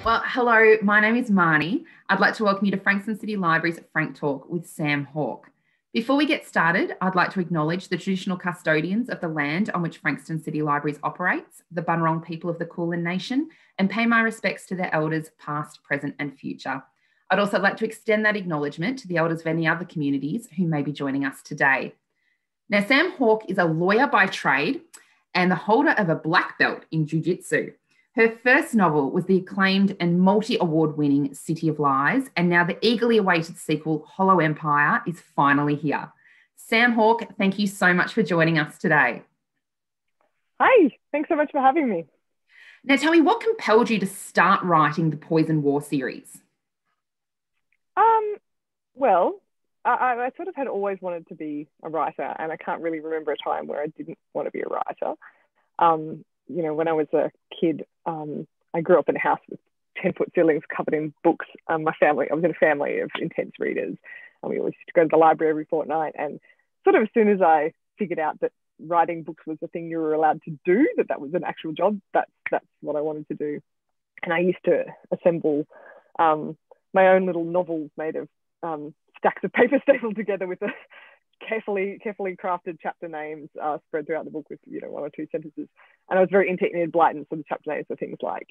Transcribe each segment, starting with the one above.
Well, hello, my name is Marnie. I'd like to welcome you to Frankston City Library's FrankTALK with Sam Hawke. Before we get started, I'd like to acknowledge the traditional custodians of the land on which Frankston City Libraries operates, the Bunurong people of the Kulin Nation, and pay my respects to their elders past, present and future. I'd also like to extend that acknowledgement to the elders of any other communities who may be joining us today. Now, Sam Hawke is a lawyer by trade and the holder of a black belt in Jiu-Jitsu. Her first novel was the acclaimed and multi-award winning City of Lies, and now the eagerly awaited sequel, Hollow Empire, is finally here. Sam Hawke, thank you so much for joining us today. Hi, thanks so much for having me. Now tell me, what compelled you to start writing the Poison War series? Well, I sort of had always wanted to be a writer, and I can't really remember a time where I didn't want to be a writer. When I was a kid, I grew up in a house with 10-foot ceilings covered in books. I was in a family of intense readers, and we always used to go to the library every fortnight. And sort of as soon as I figured out that writing books was the thing you were allowed to do, that was an actual job, that's what I wanted to do. And I used to assemble my own little novels made of stacks of paper stapled together with the carefully crafted chapter names spread throughout the book with, one or two sentences. And I was very into Enid Blyton, so the chapter names were things like,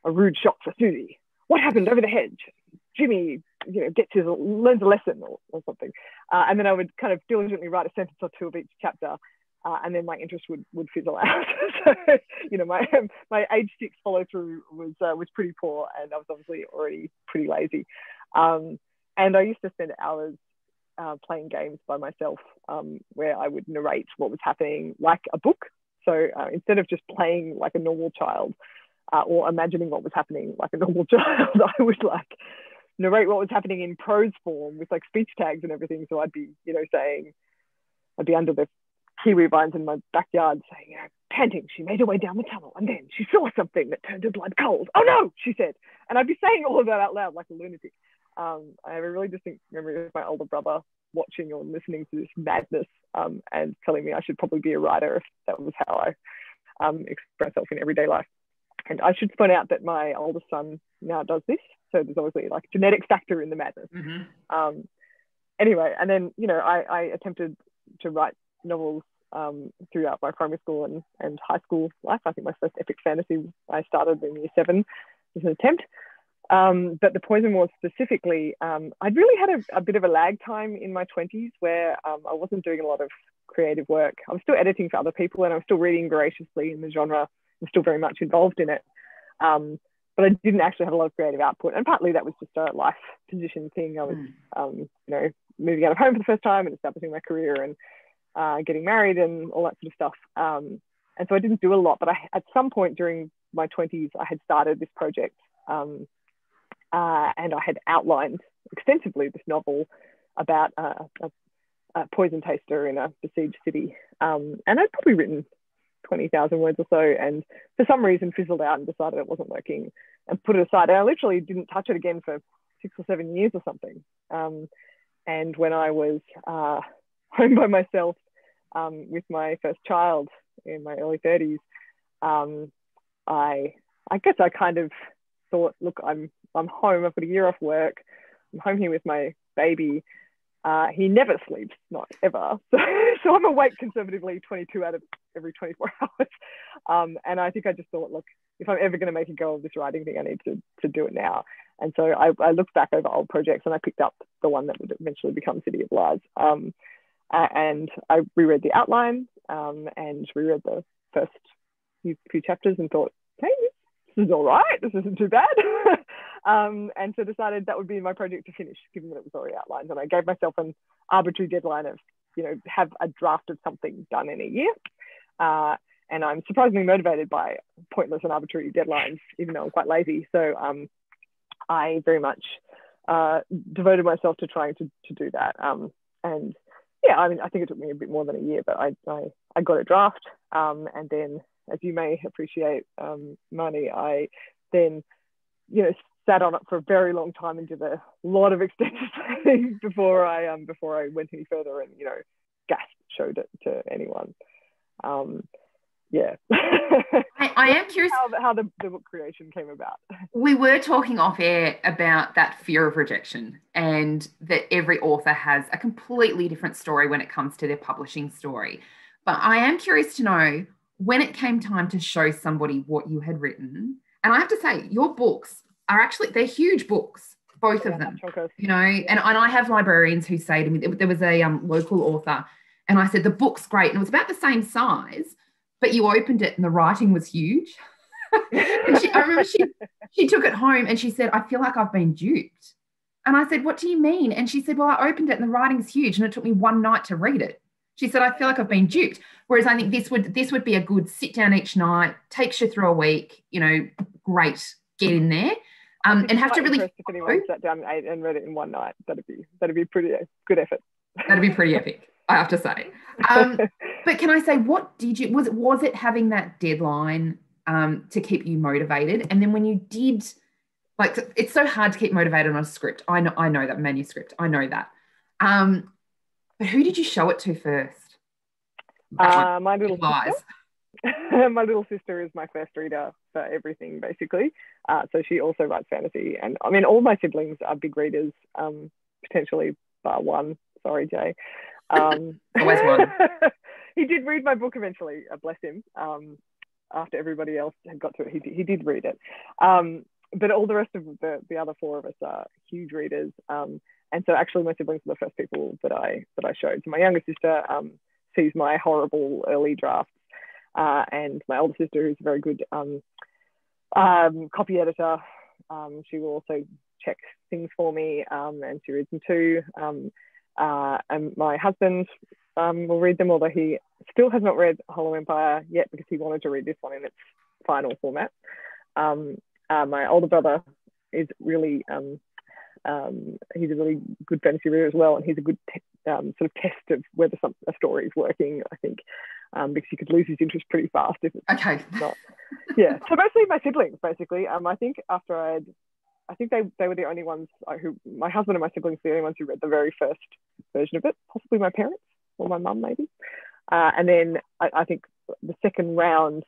a rude shock for Susie. What happened over the hedge? Jimmy, learns a lesson or something. And then I would kind of diligently write a sentence or two of each chapter, and then my interest would fizzle out. So, my age 6 follow through was pretty poor, and I was obviously already pretty lazy. And I used to spend hours playing games by myself, where I would narrate what was happening like a book. So instead of just playing like a normal child or imagining what was happening like a normal child, I would narrate what was happening in prose form with speech tags and everything. So I'd be, I'd be under the kiwi vines in my backyard saying, panting, she made her way down the tunnel and then she saw something that turned her blood cold. Oh no, she said. And I'd be saying all of that out loud like a lunatic. I have a really distinct memory of my older brother watching or listening to this madness and telling me I should probably be a writer if that was how I express myself in everyday life. And I should point out that my oldest son now does this. So there's obviously a genetic factor in the madness. Mm-hmm. Anyway, and then, I attempted to write novels throughout my primary school and high school life. I think my first epic fantasy I started in year 7 was an attempt. But the Poison Wars specifically, I'd really had a bit of a lag time in my 20s where I wasn't doing a lot of creative work. I was still editing for other people and I was still reading voraciously in the genre. I'm still very much involved in it. But I didn't actually have a lot of creative output. And partly that was just a life position thing. I was, moving out of home for the first time and establishing my career and getting married and all that sort of stuff. And so I didn't do a lot, but at some point during my 20s, I had started this project. And I had outlined extensively this novel about a poison taster in a besieged city. And I'd probably written 20,000 words or so, and for some reason fizzled out and decided it wasn't working and put it aside. And I literally didn't touch it again for 6 or 7 years or something. And when I was home by myself with my first child in my early 30s, I guess I kind of thought, look, I'm home, I've got a year off work, I'm home here with my baby. He never sleeps, not ever. So I'm awake conservatively 22 out of every 24 hours. And I think I just thought, look, if I'm ever going to make a go of this writing thing, I need to do it now. And so I looked back over old projects and I picked up the one that would eventually become City of Lies. And I reread the outline and reread the first few chapters and thought, hey, this is all right, this isn't too bad. And so decided that would be my project to finish, given that it was already outlined. And I gave myself an arbitrary deadline of, have a draft of something done in a year. And I'm surprisingly motivated by pointless and arbitrary deadlines, even though I'm quite lazy. So I very much devoted myself to trying to do that. And yeah, I mean, I think it took me a bit more than a year, but I got a draft. And then, as you may appreciate, Marnie, I then, sat on it for a very long time and did a lot of extensive planning before I went any further and, gasped showed it to anyone. yeah. I am curious how the book creation came about. We were talking off air about that fear of rejection and that every author has a completely different story when it comes to their publishing story. But I am curious to know, when it came time to show somebody what you had written, and I have to say, your books are actually, they're huge books, both of them, you know, and I have librarians who say to me, there was a local author, and I said, the book's great. And it was about the same size, but you opened it and the writing was huge. And I remember she took it home and she said, I feel like I've been duped. And I said, what do you mean? And she said, well, I opened it and the writing's huge and it took me one night to read it. She said, I feel like I've been duped. Whereas I think this would be a good sit down each night, takes you through a week, you know, great, get in there. And have to really. If anyone sat down and read it in one night, that'd be pretty good effort. That'd be pretty epic, I have to say. But can I say, what did you, was it having that deadline to keep you motivated? And then when you did, like, it's so hard to keep motivated on a script. I know that manuscript. I know that. But who did you show it to first? My little sister. My little sister is my first reader for everything, basically. So she also writes fantasy. And I mean, all my siblings are big readers, potentially bar one. Sorry, Jay. Always one. He did read my book eventually, bless him. After everybody else had got to it, he did read it. But all the rest of the other four of us are huge readers. And so actually my siblings were the first people that I showed. So my younger sister sees my horrible early drafts, and my older sister, who's a very good copy editor, she will also check things for me, and she reads them too. And my husband will read them, although he still has not read Hollow Empire yet because he wanted to read this one in its final format. My older brother is really, he's a really good fantasy reader as well, and he's a good sort of test of whether a story is working, I think, because he could lose his interest pretty fast if it's not. Yeah, so mostly my siblings, basically. I think I think they were the only ones my husband and my siblings were the only ones who read the very first version of it, possibly my parents or my mum maybe. And then I think the second round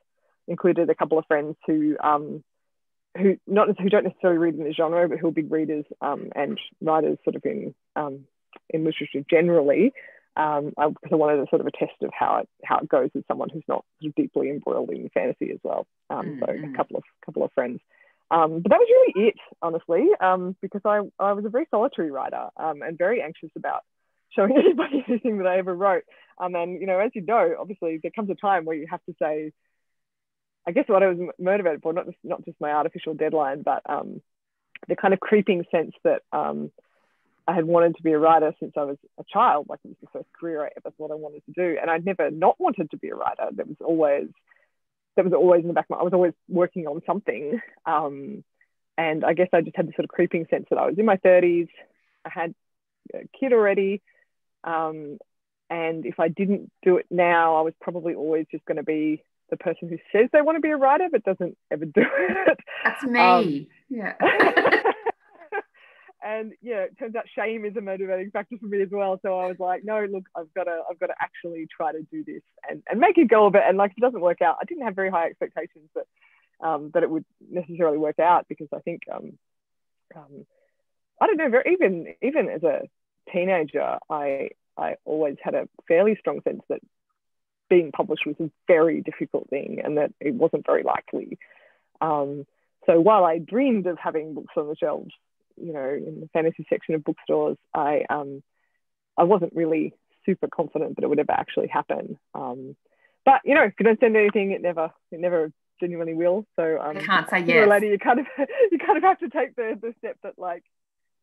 included a couple of friends who don't necessarily read in the genre, but who are big readers and writers sort of in literature generally. Because I wanted a sort of a test of how it goes with someone who's not sort of deeply embroiled in fantasy as well. So a couple of friends. But that was really it, honestly, because I was a very solitary writer and very anxious about showing anybody anything that I ever wrote. And, you know, as you know, obviously there comes a time where you have to say, I guess what I was motivated for, not just my artificial deadline, but the kind of creeping sense that I had wanted to be a writer since I was a child. Like, it was the first career that's what I wanted to do. And I'd never not wanted to be a writer. That was always in the back of my, I was always working on something. And I guess I just had this sort of creeping sense that I was in my 30s. I had a kid already. And if I didn't do it now, I was probably always just going to be the person who says they want to be a writer but doesn't ever do it. That's me. Yeah. And yeah, it turns out shame is a motivating factor for me as well. So I was like, no, look, I've got to actually try to do this and make a go of it. And like, if it doesn't work out, I didn't have very high expectations that it would necessarily work out, because I think I don't know, even as a teenager, I always had a fairly strong sense that being published was a very difficult thing and that it wasn't very likely. So while I dreamed of having books on the shelves, you know, in the fantasy section of bookstores, I wasn't really super confident that it would ever actually happen. But you know, if you don't send anything, it never genuinely will. So I can't say yes. Later, you kind of have to take the step that, like,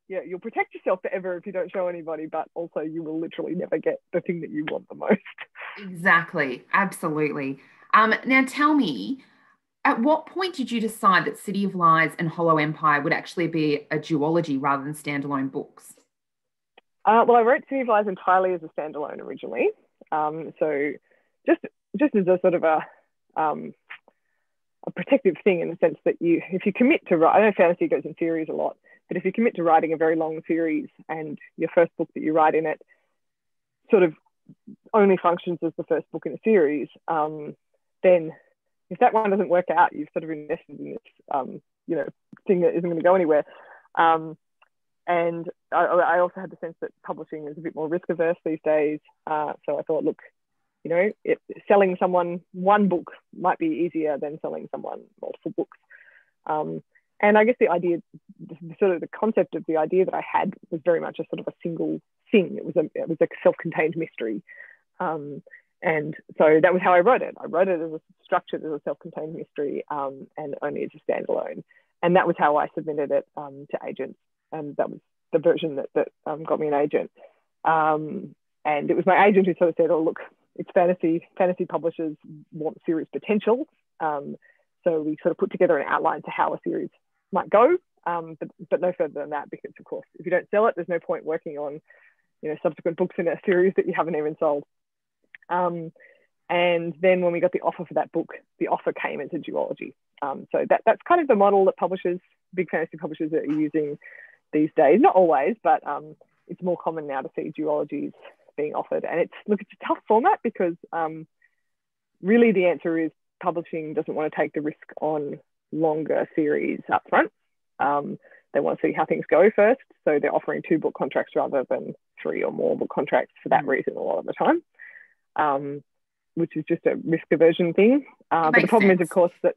yeah, you'll protect yourself forever if you don't show anybody, but also you will literally never get the thing that you want the most. Exactly. Absolutely. Now tell me, at what point did you decide that City of Lies and Hollow Empire would actually be a duology rather than standalone books? Well, I wrote City of Lies entirely as a standalone originally. So just as a sort of a protective thing, in the sense that if you commit to write, I know fantasy goes in series a lot, but if you commit to writing a very long series and your first book that you write in it sort of only functions as the first book in a series, then if that one doesn't work out, you've sort of invested in this, thing that isn't going to go anywhere. And I also had the sense that publishing is a bit more risk averse these days. So I thought, look, selling someone one book might be easier than selling someone multiple books. And I guess the idea, the concept of the idea that I had was very much a sort of a single thing. It was a self-contained mystery. And so that was how I wrote it. I wrote it as structured as a self-contained mystery, and only as a standalone. And that was how I submitted it to agents. And that was the version that got me an agent. And it was my agent who sort of said, oh, look, it's fantasy. Fantasy publishers want series potential. So we sort of put together an outline to how a series might go, but no further than that, because, of course, if you don't sell it, there's no point working on subsequent books in a series that you haven't even sold. And then when we got the offer for that book, the offer came as a duology. So that's kind of the model that big fantasy publishers are using these days. Not always, but it's more common now to see duologies being offered. And it's a tough format because really the answer is publishing doesn't want to take the risk on longer series up front. They want to see how things go first. So they're offering 2 book contracts rather than 3 or more book contracts for that reason a lot of the time, which is just a risk aversion thing. But the problem is, of course, that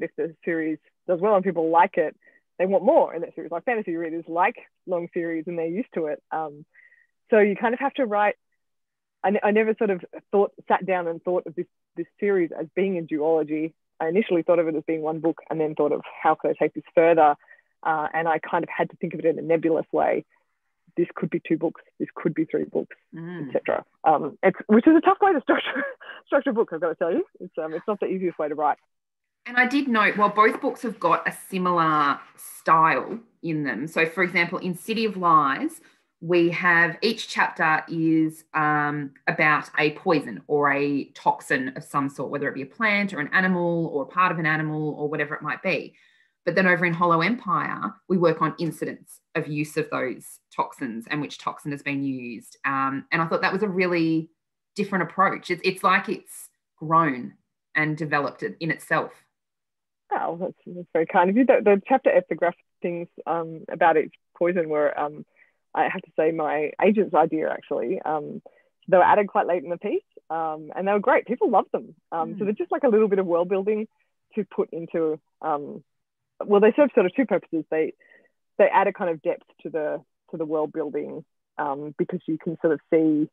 if the series does well and people like it, they want more in that series. Like fantasy readers like long series and they're used to it. So you kind of have to write. I never sort of sat down and thought of this series as being a duology. I initially thought of it as being one book and then thought of how could I take this further. And I kind of had to think of it in a nebulous way. This could be 2 books. This could be 3 books, etc. Which is a tough way to structure a book, I've got to tell you. It's not the easiest way to write. And I did note, while both books have got a similar style in them. So, for example, in City of Lies, we have each chapter is about a poison or a toxin of some sort, whether it be a plant or an animal or part of an animal or whatever it might be. But then over in Hollow Empire, we work on incidents of use of those toxins and which toxin has been used. And I thought that was a really different approach. It's like it's grown and developed in itself. Oh, that's very kind of you. The chapter epigraph things about each poison were, I have to say, my agent's idea, actually. They were added quite late in the piece, and they were great. People loved them. So they're just like a little bit of world building to put into, they serve sort of 2 purposes. They add a kind of depth to the world building because you can sort of see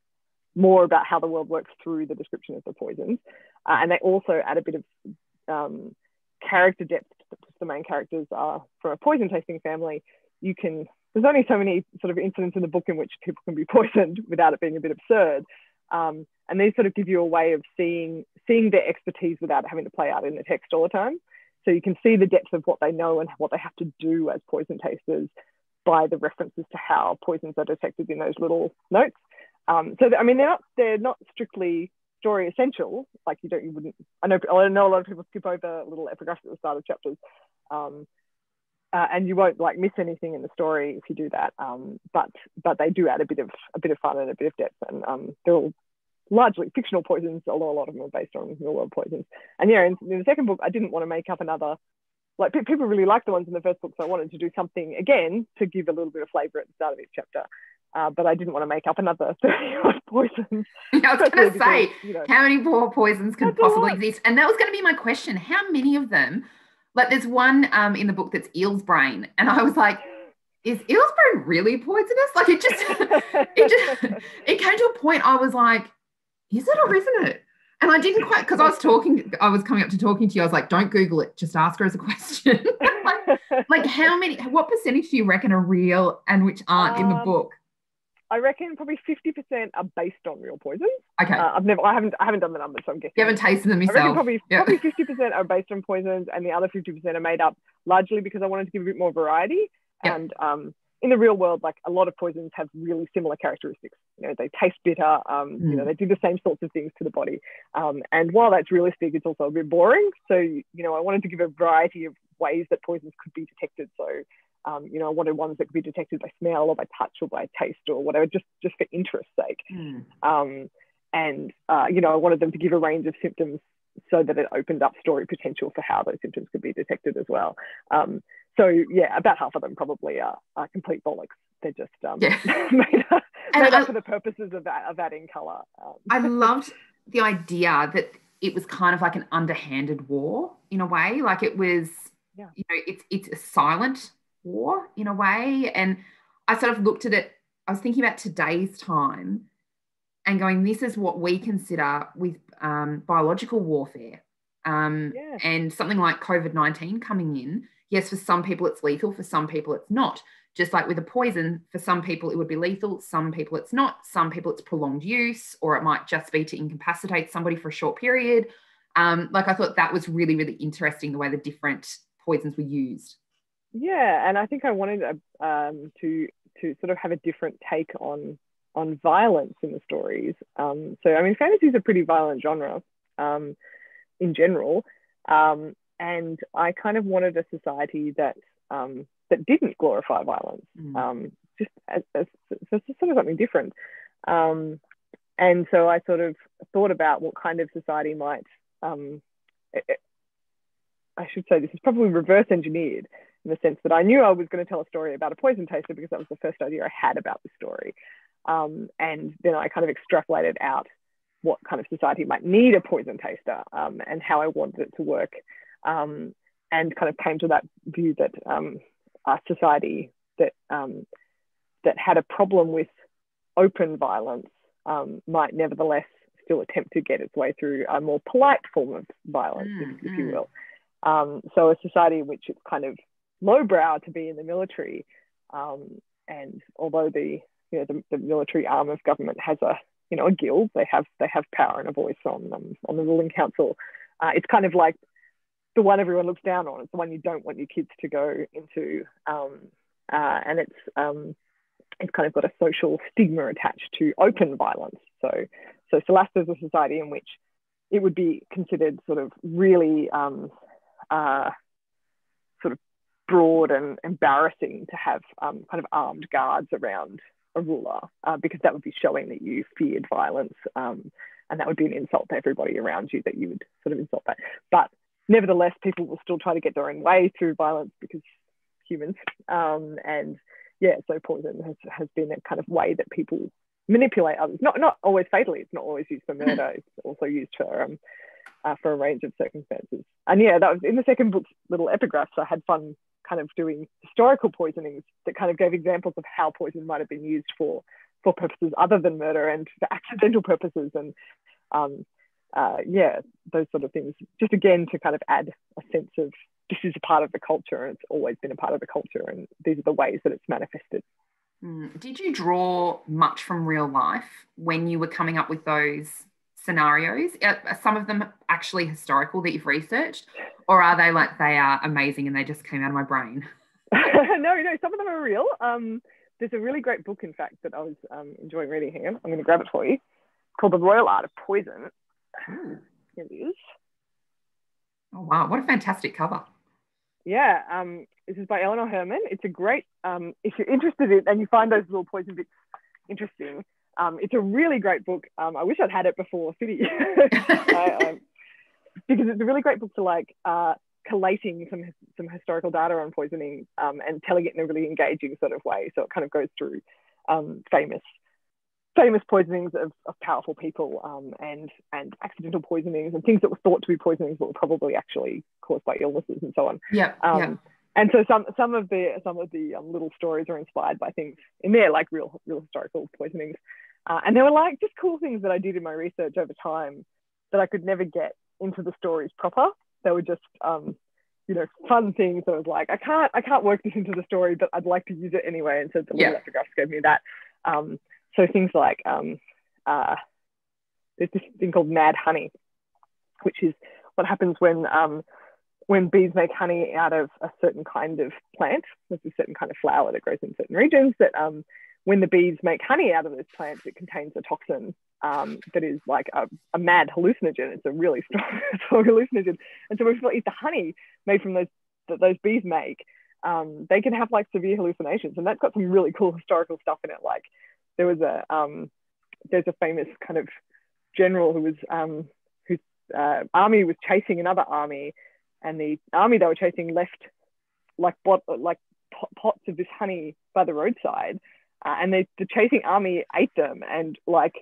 more about how the world works through the description of the poisons. And they also add a bit of character depth. The main characters are from a poison tasting family. There's only so many sort of incidents in the book in which people can be poisoned without it being a bit absurd. And these sort of give you a way of seeing their expertise without having to play out in the text all the time. So you can see the depth of what they know and what they have to do as poison tasters by the references to how poisons are detected in those little notes. They're not strictly story essential. Like you wouldn't. I know a lot of people skip over little epigraphs at the start of chapters, and you won't like miss anything in the story if you do that. But they do add a bit of fun and a bit of depth, and they're all largely fictional poisons, although a lot of them are based on real world poisons. And yeah, in the second book, I didn't want to make up another. Like people really liked the ones in the first book, so I wanted to do something again to give a little bit of flavour at the start of each chapter. But I didn't want to make up another 30 poisons. I was going to say, how many more poisons could possibly exist? And that was going to be my question. How many of them? Like there's one in the book that's eel's brain. And I was like, is eel's brain really poisonous? Like it came to a point I was like, is it or isn't it? And I didn't quite, because I was coming up to talking to you. I was like, don't Google it. Just ask her as a question. like what percentage do you reckon are real and which aren't in the book? I reckon probably 50% are based on real poisons. Okay. I haven't done the numbers, so I'm guessing. You haven't tasted them yourself. I reckon probably 50% are based on poisons, and the other 50% are made up largely because I wanted to give a bit more variety. Yep. And in the real world, like a lot of poisons have really similar characteristics. They taste bitter. They do the same sorts of things to the body. And while that's realistic, it's also a bit boring. So I wanted to give a variety of ways that poisons could be detected. So I wanted ones that could be detected by smell or by touch or by taste or whatever, just for interest's sake. I wanted them to give a range of symptoms so that it opened up story potential for how those symptoms could be detected as well. So yeah, about half of them probably are complete bollocks. They're just made up for the purposes of adding colour. I loved the idea that it was kind of like an underhanded war in a way. Like it was, it's a silent war in a way. And I sort of looked at it, I was thinking about today's time and going, this is what we consider with biological warfare. And something like COVID-19 coming in, yes, for some people it's lethal, for some people it's not. Just like with a poison, for some people it would be lethal, some people it's not, some people it's prolonged use, or it might just be to incapacitate somebody for a short period. Like I thought that was really, really interesting, the way the different poisons were used. Yeah, and I think I wanted to sort of have a different take on violence in the stories. So I mean, fantasy is a pretty violent genre in general, and I kind of wanted a society that didn't glorify violence, just as sort of something different. And so I sort of thought about what kind of society might, I should say this is probably reverse engineered in the sense that I knew I was going to tell a story about a poison taster because that was the first idea I had about the story. And then I kind of extrapolated out what kind of society might need a poison taster, and how I wanted it to work, and kind of came to that view that a society that had a problem with open violence might nevertheless still attempt to get its way through a more polite form of violence, if you will. So a society in which it's kind of lowbrow to be in the military, and although the military arm of government has a guild, they have power and a voice on the ruling council. It's kind of like the one everyone looks down on. It's the one you don't want your kids to go into, and it's kind of got a social stigma attached to open violence. So Celeste is a society in which it would be considered sort of really sort of broad and embarrassing to have kind of armed guards around a ruler, because that would be showing that you feared violence, and that would be an insult to everybody around you, that you would sort of insult that. But nevertheless, people will still try to get their own way through violence because humans. And yeah, so poison has been a kind of way that people manipulate others. Not always fatally. It's not always used for murder. It's also used for a range of circumstances. And yeah, that was in the second book's little epigraphs. I had fun kind of doing historical poisonings that kind of gave examples of how poison might have been used for purposes other than murder and for accidental purposes, and those sort of things, just again to kind of add a sense of this is a part of the culture, and it's always been a part of the culture, and these are the ways that it's manifested. Did you draw much from real life when you were coming up with those scenarios? Are some of them actually historical that you've researched, or are they like they are amazing and they just came out of my brain? No, some of them are real. There's a really great book, in fact, that I was enjoying reading here. I'm going to grab it for you, called The Royal Art of Poison. Ooh. Here it is. Oh, wow. What a fantastic cover. Yeah. This is by Eleanor Herman. It's a great, if you're interested in, and you find those little poison bits interesting, it's a really great book. I wish I'd had it before City, because it's a really great book for like collating some historical data on poisoning, and telling it in a really engaging sort of way. So it kind of goes through famous poisonings of powerful people, and accidental poisonings and things that were thought to be poisonings but were probably actually caused by illnesses and so on. And so some of the little stories are inspired by things in there, like real historical poisonings, and they were like just cool things that I did in my research over time that I could never get into the stories proper. They were just fun things that I was like, I can't work this into the story, but I'd like to use it anyway, and so the little epigraphs gave me that. So things like there's this thing called mad honey, which is what happens when bees make honey out of a certain kind of plant. There's a certain kind of flower that grows in certain regions that when the bees make honey out of those plants, it contains a toxin that is like a mad hallucinogen. It's a really strong hallucinogen. And so when people eat the honey made from that those bees make, they can have like severe hallucinations. And that's got some really cool historical stuff in it. Like there's a famous kind of general whose army was chasing another army, and the army they were chasing left like pots of this honey by the roadside, and the chasing army ate them and like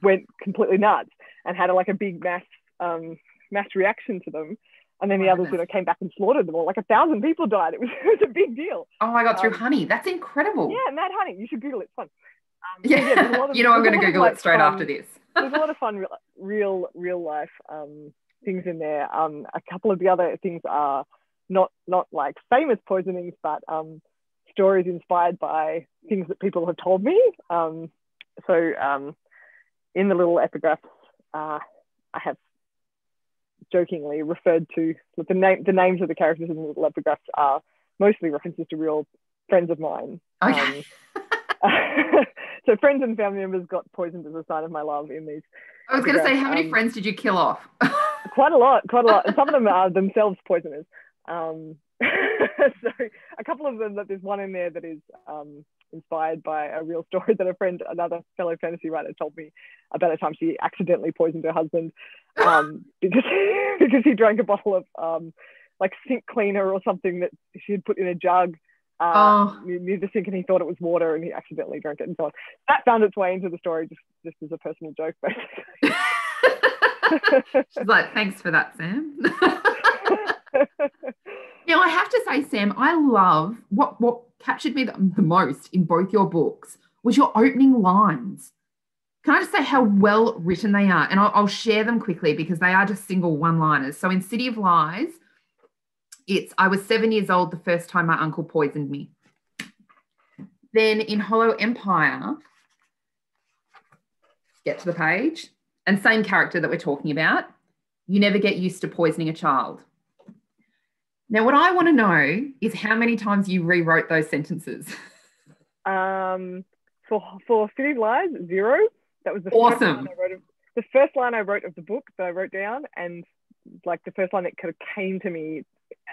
went completely nuts and had a big mass reaction to them. And then the others came back and slaughtered them all. Like 1,000 people died. It was a big deal. Oh my God, through honey. That's incredible. Yeah, mad honey. You should Google it. It's fun. I'm going to Google it straight after this. There's a lot of fun, real life things in there. A couple of the other things are not like famous poisonings, but stories inspired by things that people have told me. So in the little epigraphs, I have jokingly referred to the names of the characters in the little epigraphs are mostly references to real friends of mine. Okay. So friends and family members got poisoned as a sign of my love in these. I was going to say, how many friends did you kill off? Quite a lot. And some of them are themselves poisoners. So a couple of them, there's one in there that is inspired by a real story that another fellow fantasy writer told me about a time she accidentally poisoned her husband because he drank a bottle of like sink cleaner or something that she had put in a jug near the sink, and he thought it was water and he accidentally drank it and so on. That found its way into the story just as a personal joke, basically. She's like, thanks for that, Sam. Now, I have to say, Sam, I love what captured me the most in both your books was your opening lines. Can I just say how well written they are? And I'll share them quickly because they are just single one-liners. So in City of Lies, I was 7 years old the first time my uncle poisoned me. Then in Hollow Empire, get to the page, and same character that we're talking about, you never get used to poisoning a child. Now, what I want to know is how many times you rewrote those sentences. For City of Lies, 0. That was the awesome. First line I wrote of the book that I wrote down, and like the first line that kind of came to me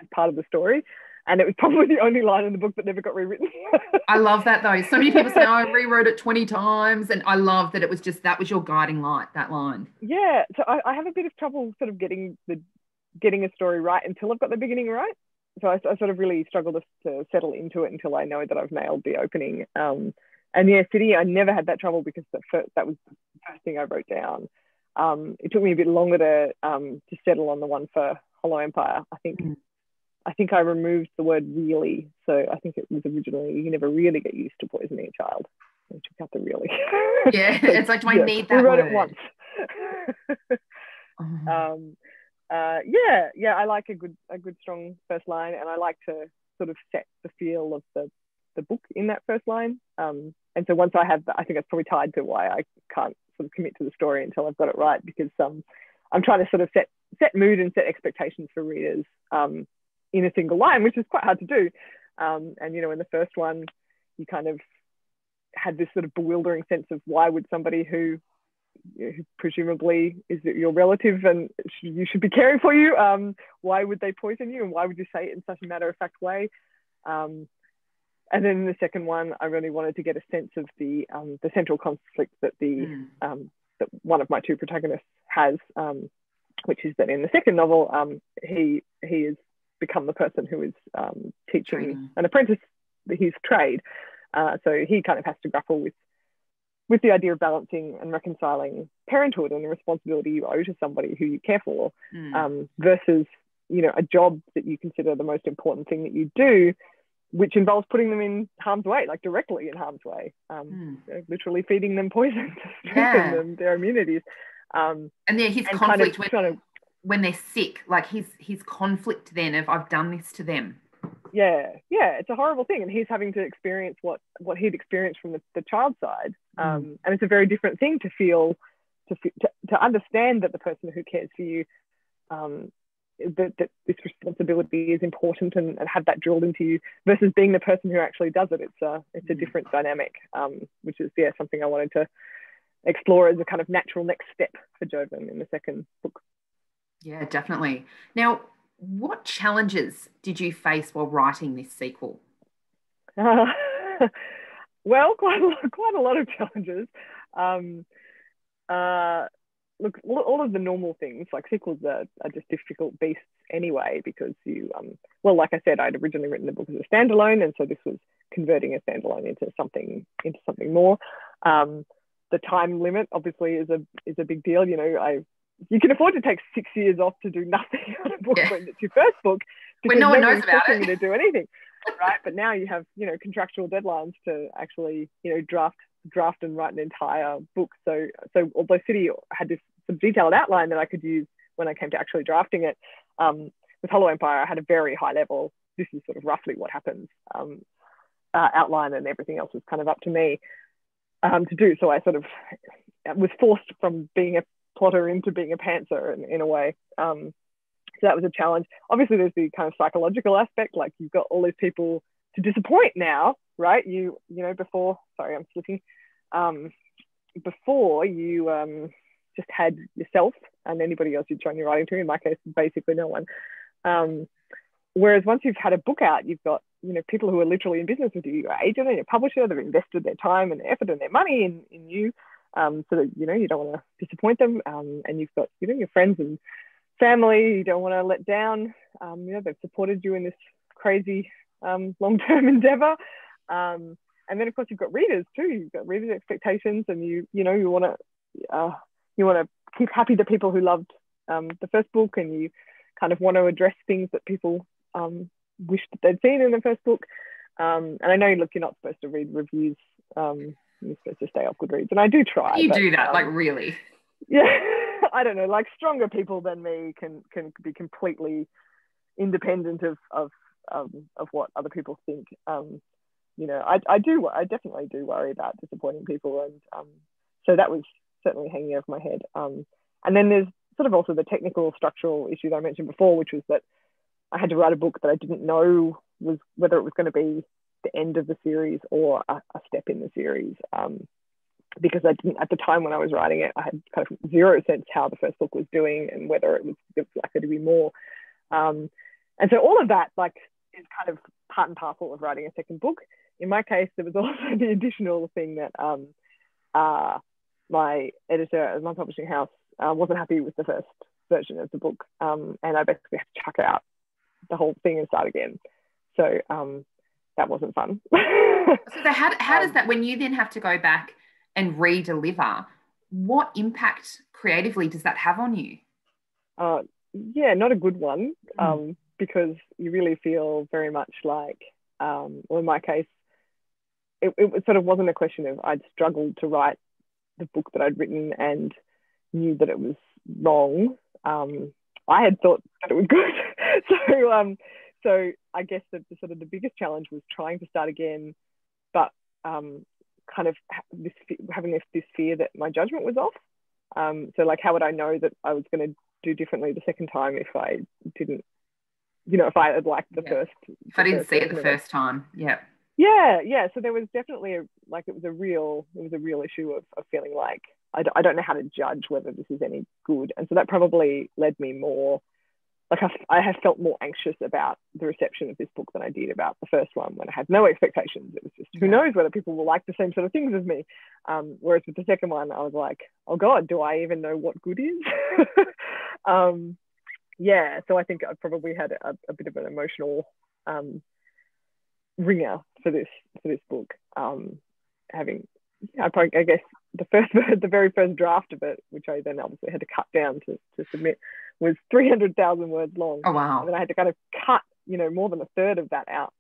as part of the story. And it was probably the only line in the book that never got rewritten. I love that though. So many people say, I rewrote it 20 times. And I love that it was just, that was your guiding light, that line. Yeah. So I have a bit of trouble sort of getting a story right until I've got the beginning right. So I sort of really struggle to settle into it until I know that I've nailed the opening. And yeah, City, I never had that trouble because that was the first thing I wrote down. It took me a bit longer to settle on the one for Hollow Empire. I think I removed the word really. So I think it was originally, you never really get used to poisoning a child. I took out the really. Yeah, so, it's like, do I need that we wrote word? it once. I like a good strong first line, and I like to sort of set the feel of the book in that first line. And so once I have that, I think that's probably tied to why I can't sort of commit to the story until I've got it right, because I'm trying to sort of set mood and set expectations for readers in a single line, which is quite hard to do. And you know, in the first one, you kind of had this sort of bewildering sense of why would somebody who presumably is your relative and you should be caring for you, why would they poison you, and why would you say it in such a matter-of-fact way? And then in the second one, I really wanted to get a sense of the central conflict that that one of my two protagonists has, which is that in the second novel, he has become the person who is teaching an apprentice his trade. So he kind of has to grapple with the idea of balancing and reconciling parenthood and the responsibility you owe to somebody who you care for, versus, you know, a job that you consider the most important thing that you do, which involves putting them in harm's way, like directly in harm's way, literally feeding them poison to strengthen their immunities. And his conflict when they're sick, like his conflict then of I've done this to them. Yeah, it's a horrible thing, and he's having to experience what he'd experienced from the child side, and it's a very different thing to feel, to understand that the person who cares for you, that this responsibility is important, and have that drilled into you, versus being the person who actually does it. It's a different dynamic, which is something I wanted to explore as a kind of natural next step for Joven in the second book. Yeah, definitely. Now, what challenges did you face while writing this sequel? Well, quite a lot of challenges. look, all of the normal things, like sequels are just difficult beasts anyway, because you, well, like I said, I'd originally written the book as a standalone, and so this was converting a standalone into something more. The time limit obviously is a big deal. You know, you can afford to take 6 years off to do nothing on a book when it's your first book, when no one knows about it, you to do anything, right? But now you have, you know, contractual deadlines to actually, you know, draft and write an entire book. So although City had this detailed outline that I could use when I came to actually drafting it, with Hollow Empire, I had a very high level, this is sort of roughly what happens, outline, and everything else was kind of up to me to do. So I sort of was forced from being a plotter into being a pantser in a way. So that was a challenge. Obviously, there's the kind of psychological aspect, like you've got all these people to disappoint now, right? You know, before, sorry, I'm slipping. Before you just had yourself and anybody else you'd shown your writing to, in my case, basically no one. Whereas once you've had a book out, you've got, you know, people who are literally in business with you, your agent and your publisher, they've invested their time and effort and their money in you. So that, you know, you don't want to disappoint them. And you've got, you know, your friends and family you don't want to let down. You know, they've supported you in this crazy long-term endeavor. And then of course you've got readers too. You've got readers' expectations, and you know, you want to keep happy the people who loved the first book, and you kind of want to address things that people wished that they'd seen in the first book. And I know, look, you're not supposed to read reviews. You're supposed to stay off Goodreads, and I do try. You do that, like, really? Yeah, I don't know. Like, stronger people than me can be completely independent of what other people think. You know, I definitely do worry about disappointing people, and so that was certainly hanging over my head. And then there's sort of also the technical structural issue that I mentioned before, which was that I had to write a book that I didn't know was whether it was going to be the end of the series or a step in the series, because I didn't, at the time when I was writing it, I had kind of zero sense how the first book was doing and whether it was likely to be more. And so all of that, like, is kind of part and parcel of writing a second book. In my case, there was also the additional thing that my editor at my publishing house wasn't happy with the first version of the book, and I basically had to chuck out the whole thing and start again. So that wasn't fun. So how does that, when you then have to go back and re-deliver, what impact creatively does that have on you? Yeah, not a good one, because you really feel very much like, well, in my case, it sort of wasn't a question of I'd struggled to write the book that I'd written and knew that it was wrong. I had thought that it was good. So I guess the sort of the biggest challenge was trying to start again, but kind of having this fear that my judgment was off. So like, how would I know that I was going to do differently the second time if I didn't, you know, if I had liked the first. If I didn't see it the first time, yeah. Yeah. So there was definitely it was a real issue of feeling like I don't know how to judge whether this is any good, and so that probably led me more. Like I have felt more anxious about the reception of this book than I did about the first one, when I had no expectations. It was just, who knows whether people will like the same sort of things as me. Whereas with the second one, I was like, oh God, do I even know what good is? Yeah, so I think I probably had a bit of an emotional ringer for this book. I guess the very first draft of it, which I then obviously had to cut down to submit, was 300,000 words long. Oh wow! And then I had to kind of cut, you know, more than a third of that out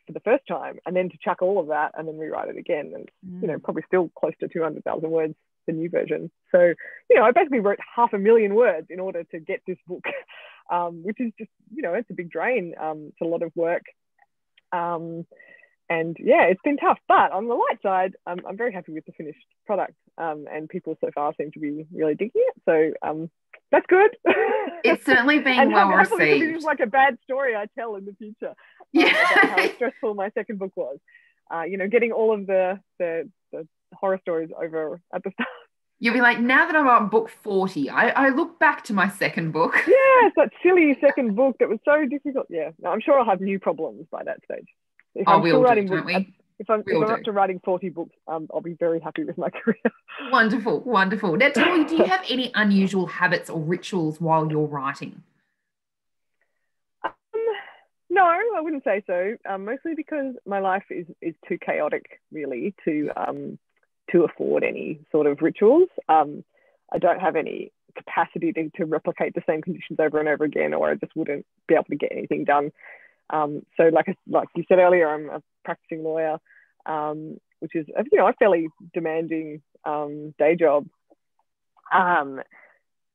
for the first time, and then to chuck all of that and then rewrite it again, and you know, probably still close to 200,000 words, the new version. So, you know, I basically wrote 500,000 words in order to get this book, which is just, you know, it's a big drain. It's a lot of work. And yeah, it's been tough, but on the light side, I'm very happy with the finished product, and people so far seem to be really digging it. So that's good. It's certainly been well received. It's like a bad story I tell in the future. Yeah. About how stressful my second book was. You know, getting all of the horror stories over at the start. You'll be like, now that I'm on book 40, I look back to my second book. Yeah, it's that silly second book that was so difficult. Yeah, no, I'm sure I'll have new problems by that stage. Oh, we'll do, don't we? if I'm up to writing 40 books, I'll be very happy with my career. Wonderful, wonderful. Now tell me, do you have any unusual habits or rituals while you're writing? No, I wouldn't say so. Mostly because my life is too chaotic, really, to afford any sort of rituals. I don't have any capacity to replicate the same conditions over and over again, or I just wouldn't be able to get anything done. So like you said earlier, I'm a practicing lawyer, which is a fairly demanding day job,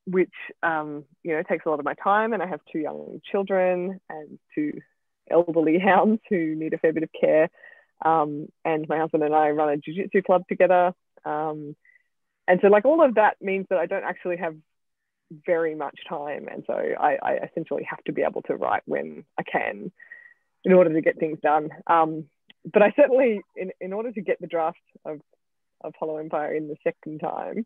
which takes a lot of my time, and I have 2 young children and 2 elderly hounds who need a fair bit of care. And my husband and I run a jiu-jitsu club together. And so like all of that means that I don't actually have very much time. And so I essentially have to be able to write when I can in order to get things done. But I certainly, in order to get the draft of Hollow Empire in the second time,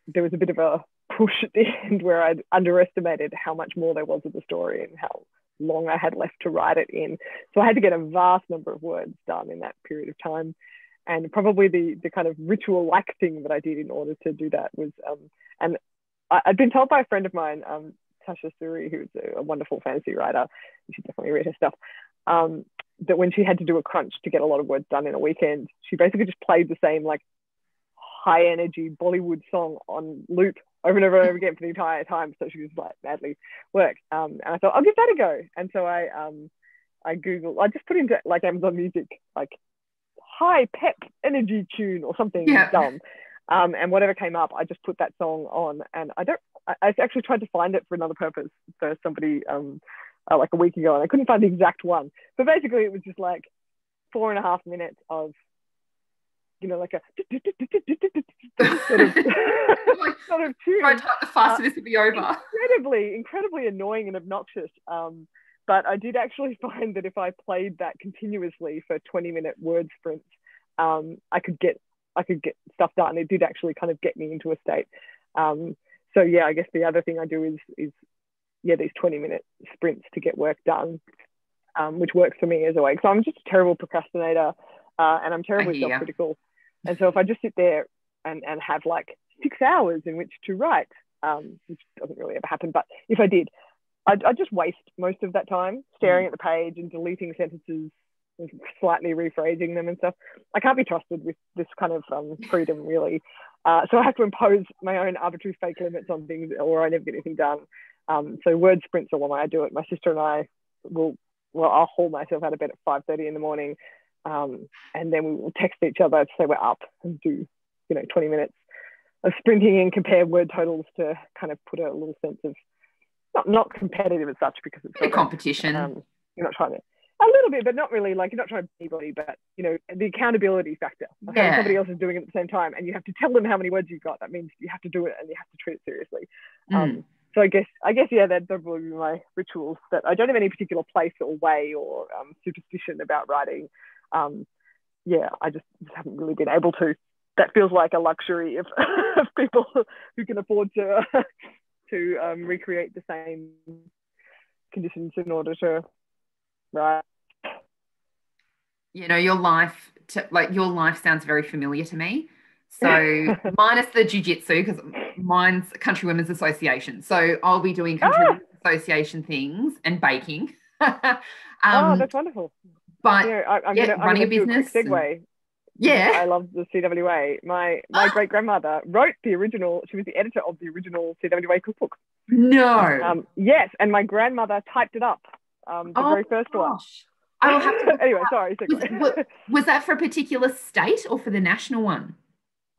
there was a bit of a push at the end where I'd underestimated how much more there was of the story and how long I had left to write it in. So I had to get a vast number of words done in that period of time. And probably the kind of ritual-like thing that I did in order to do that was, and I'd been told by a friend of mine, Tasha Suri, who's a wonderful fantasy writer, you should definitely read her stuff, that when she had to do a crunch to get a lot of words done in a weekend, she basically just played the same like high-energy Bollywood song on loop over and over and over again for the entire time. So she was like madly work. And I thought, I'll give that a go. And so I Googled, I just put into like Amazon Music, like high pep energy tune or something dumb. And whatever came up, I just put that song on. And I actually tried to find it for another purpose for somebody like a week ago, and I couldn't find the exact one. But basically it was just like 4.5 minutes of, like a sort of tune. Try to type the faster this would be over. Incredibly annoying and obnoxious. But I did actually find that if I played that continuously for 20-minute word sprints, I could get stuff done. It did actually kind of get me into a state. So yeah, I guess the other thing I do is these 20-minute sprints to get work done, which works for me as a way. So I'm just a terrible procrastinator, and I'm terribly self-critical. And so if I just sit there and have like 6 hours in which to write, which doesn't really ever happen, but if I did, I'd just waste most of that time staring at the page and deleting sentences and slightly rephrasing them and stuff. I can't be trusted with this kind of freedom, really. So I have to impose my own arbitrary fake limits on things, or I never get anything done. So word sprints are one way I do it. My sister and I I'll haul myself out of bed at 5:30 in the morning, and then we will text each other to say we're up and do 20 minutes of sprinting and compare word totals to kind of put a little sense of not competitive as such, because it's a competition. You're not trying to, a little bit, but not really, like you're not trying to be anybody, but the accountability factor. Like somebody else is doing it at the same time and you have to tell them how many words you've got. That means you have to do it and you have to treat it seriously. So I guess that'd probably be my rituals, that I don't have any particular place or way or superstition about writing. I just haven't really been able to. That feels like a luxury of people who can afford to recreate the same conditions in order to write. Your life sounds very familiar to me. So minus the jiu-jitsu, because mine's Country Women's Association. So I'll be doing Country Women's Association things and baking. That's wonderful. But I'm running a business. Segue. I love the CWA. My great-grandmother wrote the original. She was the editor of the original CWA cookbook. No. Yes, and my grandmother typed it up. The very first one. I will have to. Anyway, sorry. Was that for a particular state or for the national one?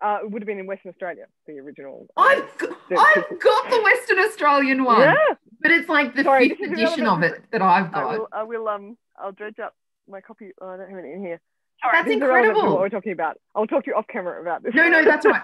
It would have been in Western Australia, the original. I've got the Western Australian one. Yeah. But it's like the 5th edition of it that I've got. I'll dredge up my copy. I don't have it in here. Sorry, that's incredible. What we're talking about. I'll talk to you off camera about this. No, that's all right.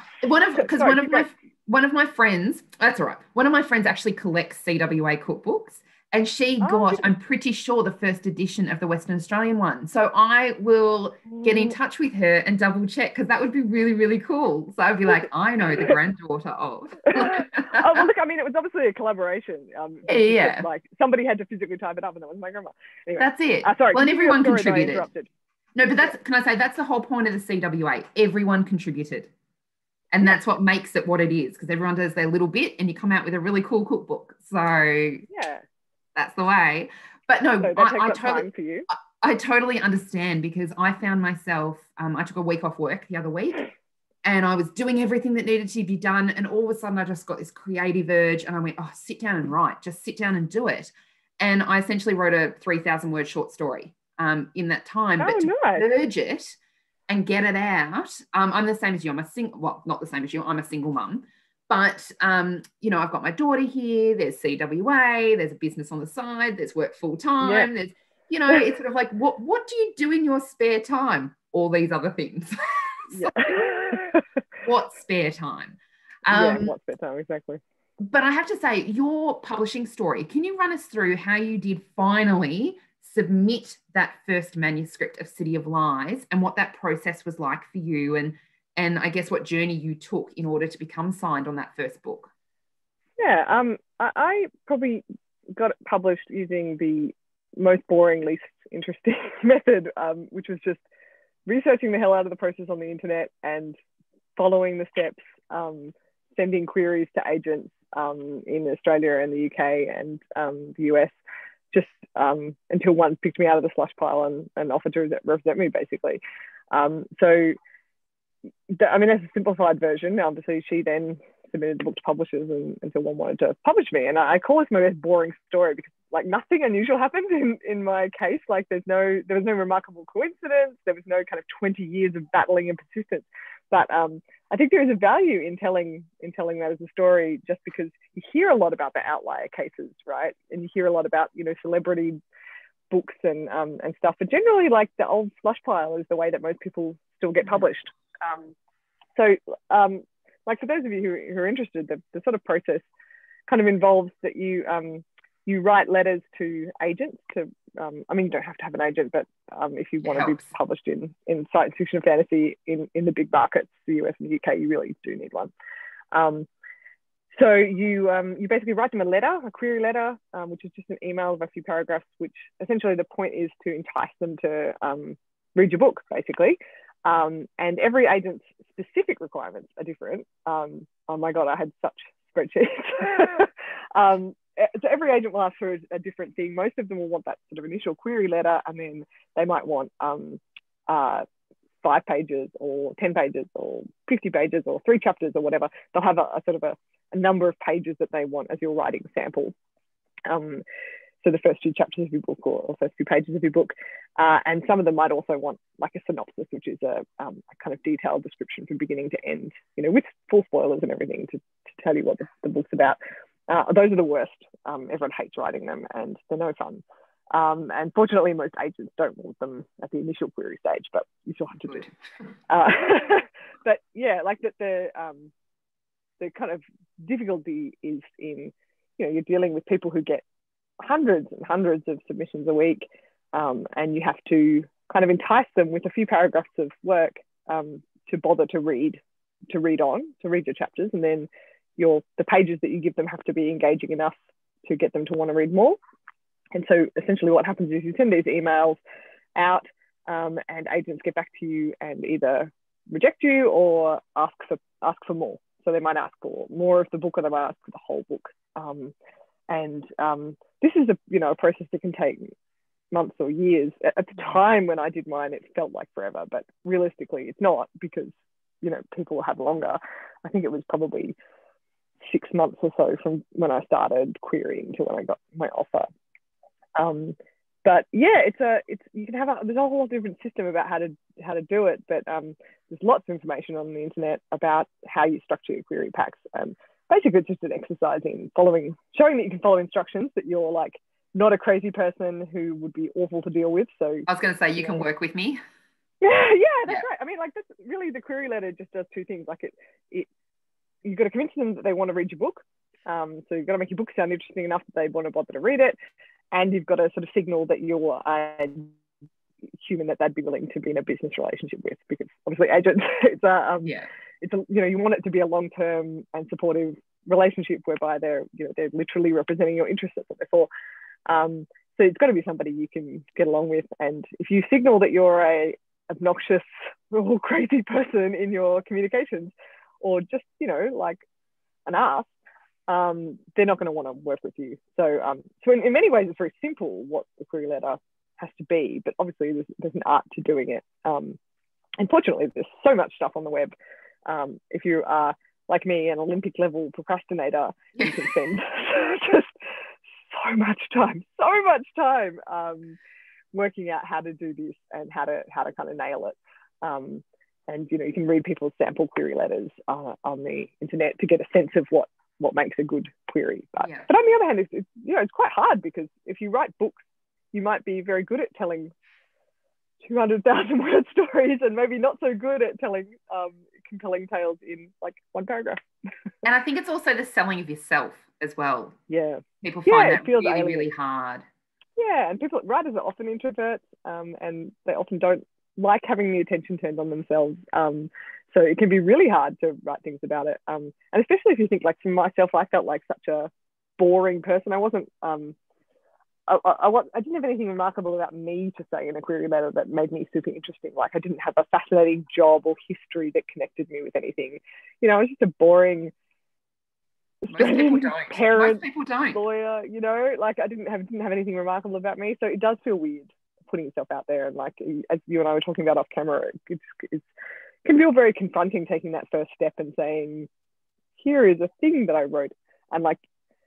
One of my friends, that's all right. One of my friends actually collects CWA cookbooks, and she got, I'm pretty sure, the 1st edition of the Western Australian one. So I will get in touch with her and double check, because that would be really, really cool. So I'd be like, I know the granddaughter of. Well, look, I mean, it was obviously a collaboration. Like somebody had to physically type it up, and that was my grandma. Anyway, that's it. Sorry. Well, and everyone contributed. No, but can I say that's the whole point of the CWA. Everyone contributed. And that's what makes it what it is, because everyone does their little bit and you come out with a really cool cookbook. So yeah, that's the way. But no, so that takes time for you. I totally understand, because I found myself, I took a week off work the other week and I was doing everything that needed to be done. And all of a sudden I just got this creative urge and I went, oh, sit down and write, just sit down and do it. And I essentially wrote a 3,000 word short story in that time. But to purge it and get it out, I'm the same as you. Well, not the same as you. I'm a single mum. But, you know, I've got my daughter here. There's CWA. There's a business on the side. There's work full time. There's, you know, it's sort of like, what do you do in your spare time? All these other things. So, what spare time? What spare time, exactly. But I have to say, your publishing story, can you run us through how you did finally submit that first manuscript of City of Lies and what that process was like for you, and I guess what journey you took in order to become signed on that first book? Yeah, I probably got it published using the most boring, least interesting method, which was just researching the hell out of the process on the internet and following the steps, sending queries to agents in Australia and the UK and the US, just until one picked me out of the slush pile and offered to represent me, basically. So, I mean, that's a simplified version. Obviously, she then submitted the book to publishers until one wanted to publish me. And I call this my most boring story because, like, nothing unusual happened in my case. Like, there was no remarkable coincidence. There was no kind of 20 years of battling and persistence. But I think there is a value in telling that as a story, just because you hear a lot about the outlier cases, right? And you hear a lot about, you know, celebrity books and stuff. But generally, like, the old slush pile is the way that most people still get published. Like, for those of you who are interested, the sort of process kind of involves that you write letters to agents to, I mean, you don't have to have an agent, but if you want to be published in science fiction and fantasy in the big markets, the US and the UK, you really do need one. So you basically write them a query letter, which is just an email of a few paragraphs, which essentially the point is to entice them to read your book, basically. And every agent's specific requirements are different. Oh my God, I had such spreadsheets. So every agent will ask for a different thing. Most of them will want that sort of initial query letter, and then they might want 5 pages or 10 pages or 50 pages or 3 chapters or whatever. They'll have a sort of a number of pages that they want as you're writing sample. So the first few chapters of your book or first few pages of your book. And some of them might also want like a synopsis, which is a kind of detailed description from beginning to end, you know, with full spoilers and everything to tell you what the book's about. Those are the worst. Everyone hates writing them and they're no fun. And fortunately, most agents don't want them at the initial query stage, but you still have to do it. But yeah, like the kind of difficulty is in, you know, you're dealing with people who get hundreds and hundreds of submissions a week, and you have to kind of entice them with a few paragraphs of work to bother to read your chapters, and then the pages that you give them have to be engaging enough to get them to want to read more. And so essentially what happens is you send these emails out, and agents get back to you and either reject you or ask for more. So they might ask for more of the book, or they might ask for the whole book. This is a process that can take months or years. At the time when I did mine, it felt like forever, but realistically it's not, because, you know, people have longer. I think it was probably 6 months or so from when I started querying to when I got my offer. But yeah, you can have there's a whole different system about how to do it, but there's lots of information on the internet about how you structure your query packs. Basically, it's just an exercise in showing that you can follow instructions, that you're like not a crazy person who would be awful to deal with. So I was going to say, you can work with me. Yeah, that's right. I mean, like, that's really, the query letter just does 2 things. Like you've got to convince them that they want to read your book. So you've got to make your book sound interesting enough that they want to bother to read it. And you've got to sort of signal that you're a human that they'd be willing to be in a business relationship with, because obviously agents, you want it to be a long-term and supportive relationship whereby they're literally representing your interests. That's what they're for. So it's got to be somebody you can get along with. And if you signal that you're a obnoxious or crazy person in your communications, or just, like an ass, they're not going to want to work with you. So in many ways, it's very simple what the query letter has to be, but obviously there's an art to doing it. Unfortunately, there's so much stuff on the web. If you are, like me, an Olympic level procrastinator, you can spend just so much time working out how to do this and how to kind of nail it. And you can read people's sample query letters on the internet to get a sense of what makes a good query. But on the other hand, it's quite hard, because if you write books, you might be very good at telling 200,000 word stories and maybe not so good at telling compelling tales in like one paragraph. And I think it's also the selling of yourself as well. Yeah. People find that really, alien. really hard. Yeah, and writers are often introverts, and they often don't like having the attention turned on themselves. So it can be really hard to write things about it. And especially if you think, like, for myself, I felt like such a boring person. I wasn't, I didn't have anything remarkable about me to say in a query letter that made me super interesting. Like, I didn't have a fascinating job or history that connected me with anything. I was just a boring Australian parent, lawyer, like I didn't have anything remarkable about me. So it does feel weird putting yourself out there. And like, as you and I were talking about off camera, it can feel very confronting taking that first step and saying, here is a thing that I wrote. And like,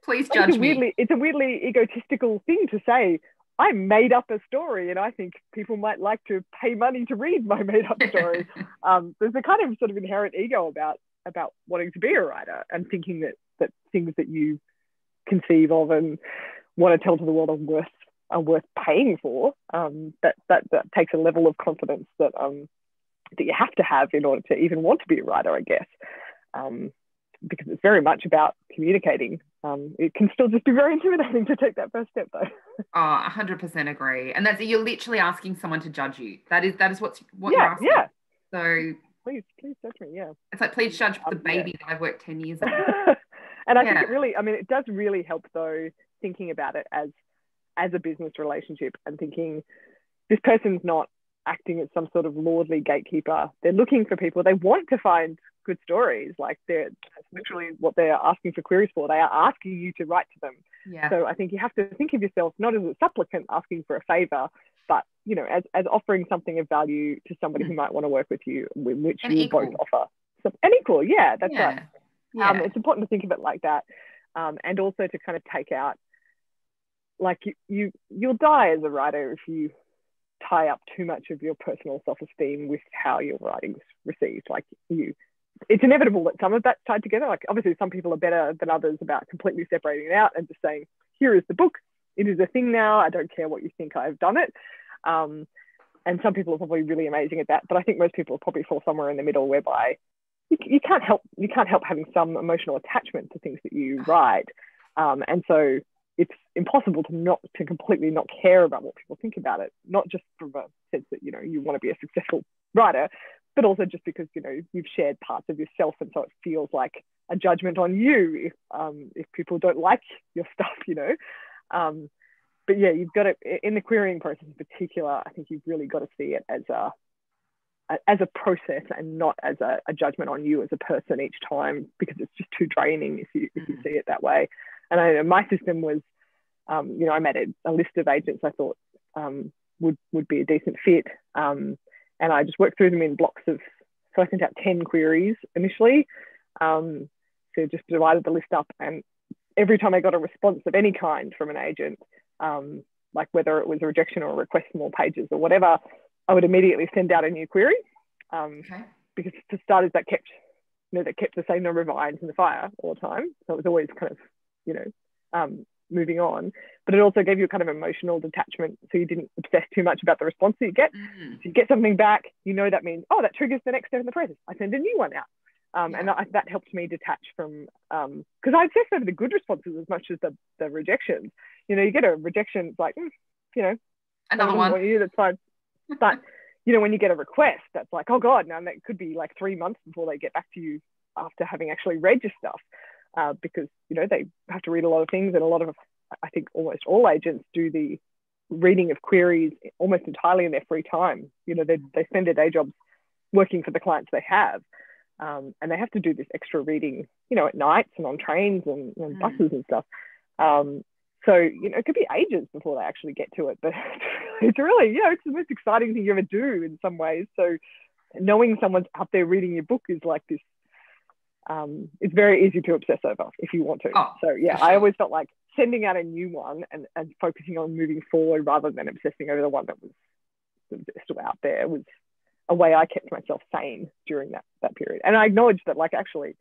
please judge me. It's a weirdly egotistical thing to say. I made up a story and I think people might like to pay money to read my made up story. There's a kind of sort of inherent ego about wanting to be a writer and thinking that things that you conceive of and want to tell to the world are worth paying for. That takes a level of confidence that you have to have in order to even want to be a writer, I guess. Because it's very much about communicating. It can still just be very intimidating to take that first step, though. Oh, 100% agree. And you're literally asking someone to judge you. That is what you're asking. Yeah. So please judge me. Yeah. It's like, please judge the baby that I've worked 10 years on. And I think it does really help, though, thinking about it as a business relationship and thinking this person's not acting as some sort of lordly gatekeeper. They're looking for people. They want to find good stories. Like, that's literally what they're asking for queries for. They are asking you to write to them. Yeah. So I think you have to think of yourself not as a supplicant asking for a favor, but as offering something of value to somebody who might want to work with you, which you both offer. An equal, yeah, that's right. Yeah. It's important to think of it like that, and also to kind of take out, like, you'll die as a writer if you tie up too much of your personal self-esteem with how your writing's received. Like, it's inevitable that some of that's tied together. Like, obviously some people are better than others about completely separating it out and just saying, here is the book, it is a thing now, I don't care what you think, I've done it. And some people are probably really amazing at that, but I think most people probably fall somewhere in the middle, whereby you can't help having some emotional attachment to things that you write, and so it's impossible to completely not care about what people think about it, not just from a sense that you want to be a successful writer, but also just because you've shared parts of yourself, and so it feels like a judgment on you if people don't like your stuff, But yeah, you've got to, in the querying process in particular, I think you've really got to see it as a process and not as a judgment on you as a person each time, because it's just too draining if you see it that way. And I know my system was, I made a list of agents I thought would be a decent fit, and I just worked through them in blocks so I sent out 10 queries initially, so just divided the list up, and every time I got a response of any kind from an agent, like whether it was a rejection or a request for more pages or whatever, I would immediately send out a new query, because for starters that kept the same number of irons in the fire all the time, so it was always kind of moving on. But it also gave you a kind of emotional detachment, so you didn't obsess too much about the response that you get. So you get something back, that means, that triggers the next step in the process, I send a new one out. And that helped me detach from, because I obsessed over the good responses as much as the rejections. You get a rejection, it's like, another one. That's fine. But when you get a request, that's like, oh God, now that could be like 3 months before they get back to you after having actually read your stuff, because they have to read a lot of things, and a lot of, I think almost all agents do the reading of queries almost entirely in their free time. You know, they spend their day jobs working for the clients they have. And they have to do this extra reading, you know, at nights and on trains and buses and stuff. So, you know, it could be ages before they actually get to it, but it's really, you know, it's the most exciting thing you ever do in some ways. So knowing someone's up there reading your book is like this, it's very easy to obsess over if you want to. So yeah, I always felt like sending out a new one and focusing on moving forward rather than obsessing over the one that was still out there was a way I kept myself sane during that period. And I acknowledge that, like, actually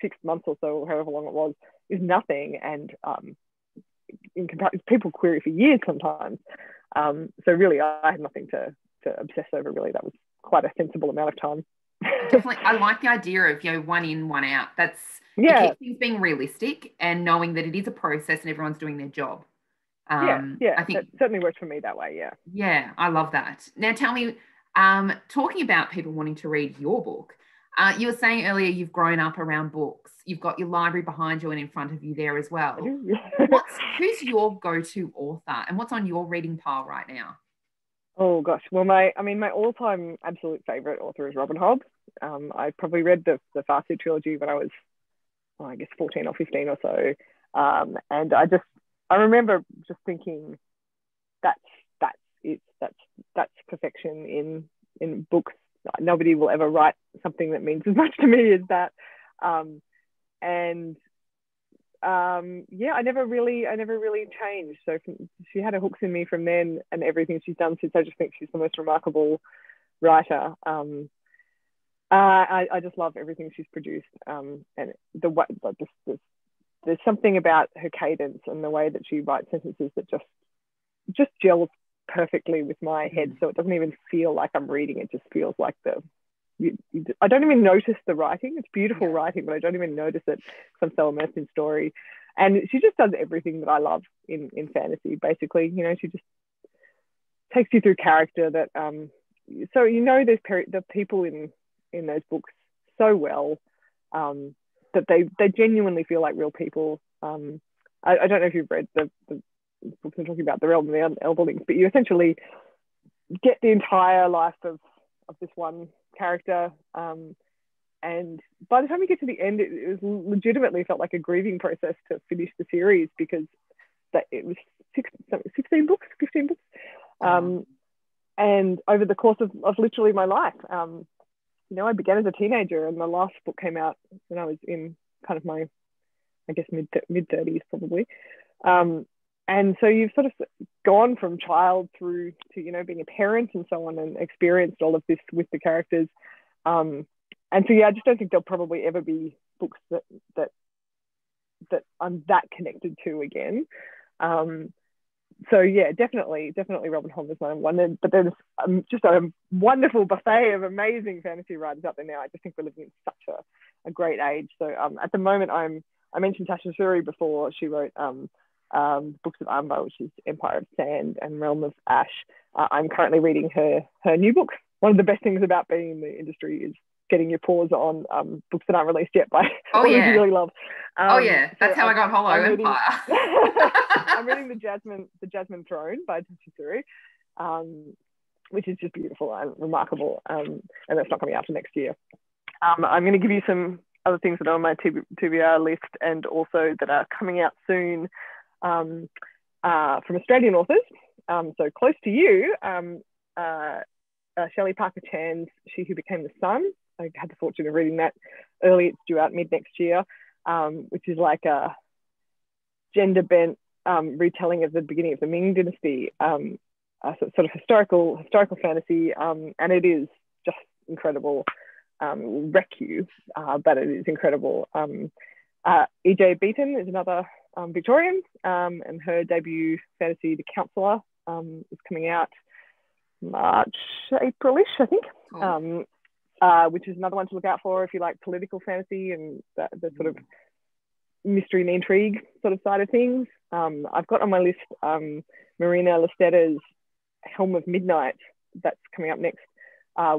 6 months or so, or however long it was, is nothing. And in comparison, people query for years sometimes. So really, I had nothing to obsess over. Really, that was quite a sensible amount of time. Definitely, I like the idea of, you know, one in, one out. It keeps things being realistic and knowing that it is a process and everyone's doing their job. I think that certainly works for me that way. Yeah, I love that. Now, tell me, talking about people wanting to read your book, you were saying earlier you've grown up around books. You've got your library behind you and in front of you there as well. Who's your go-to author and what's on your reading pile right now? Oh gosh, well, my all-time absolute favorite author is Robin Hobb. I probably read the Farsi trilogy when I was, I guess, 14 or 15 or so, and I remember just thinking that's it. That's perfection in books. Nobody will ever write something that means as much to me as that. I never really changed. So she had her hooks in me from then, and everything she's done since. I just think she's the most remarkable writer. I just love everything she's produced. And there's something about her cadence and the way that she writes sentences that just gels perfectly with my head. So it doesn't even feel like I'm reading. It just feels like I don't even notice the writing. It's beautiful writing, but I don't even notice it because I'm so immersed in story. And she just does everything that I love in fantasy, basically. You know, she just takes you through character that, so, you know, there's the people in those books so well that they genuinely feel like real people. I don't know if you've read the books I'm talking about, The Realm of the Elderlings, but you essentially get the entire life of this one character, and by the time you get to the end, it was legitimately felt like a grieving process to finish the series, because it was 16 books, 15 books, and over the course of literally my life, you know, I began as a teenager, and the last book came out when I was in kind of my, I guess, mid-30s probably. And so you've sort of gone from child through to, you know, being a parent and so on, and experienced all of this with the characters. And so, yeah, I just don't think there'll probably ever be books that I'm that connected to again. So, yeah, definitely Robin Hobb is my one. But there's just a wonderful buffet of amazing fantasy writers out there now. I just think we're living in such a great age. So at the moment, I mentioned Tasha Suri before. She wrote Books of Amba, which is Empire of Sand and Realm of Ash. I'm currently reading her new book. One of the best things about being in the industry is getting your paws on books that aren't released yet by people you really love. That's how I got Hollow Empire. I'm reading the Jasmine Throne by Tasha Suri, which is just beautiful and remarkable, and that's not coming out till next year. I'm going to give you some other things that are on my TBR list and also that are coming out soon, from Australian authors. So close to you, Shelley Parker Chan's She Who Became the Sun. I had the fortune of reading that early. It's due out mid next year, which is like a gender bent retelling of the beginning of the Ming Dynasty, sort of historical fantasy, and it is just incredible. Wreck you, but it is incredible. E.J. Beaton is another Victorian, and her debut fantasy, The Counsellor, is coming out March, April-ish, I think, which is another one to look out for if you like political fantasy and the sort of mystery and intrigue sort of side of things. I've got on my list Marina Lestetta's Helm of Midnight, that's coming up next,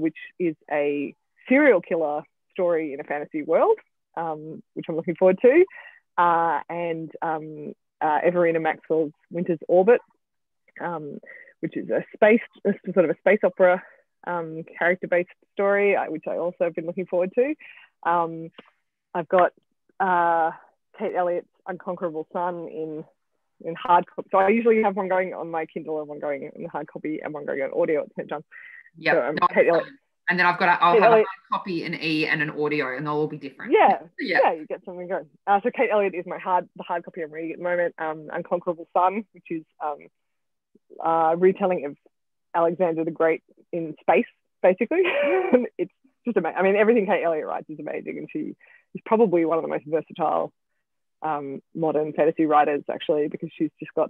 which is a serial killer story in a fantasy world, which I'm looking forward to. And Everina Maxwell's Winter's Orbit, which is a space opera character-based story, which I also have been looking forward to. I've got Kate Elliott's Unconquerable Sun in hard copy. So I usually have one going on my Kindle and one going in hard copy and one going on audio at St. John's. Yeah. So, Kate Elliott. And then I'll have a hard copy, an E, and an audio, and they'll all be different. Yeah, you get something going. So Kate Elliott is the hard copy I'm reading at the moment. Unconquerable Sun, which is retelling of Alexander the Great in space, basically. It's just amazing. I mean, everything Kate Elliott writes is amazing, and she is probably one of the most versatile modern fantasy writers, actually, because she's just got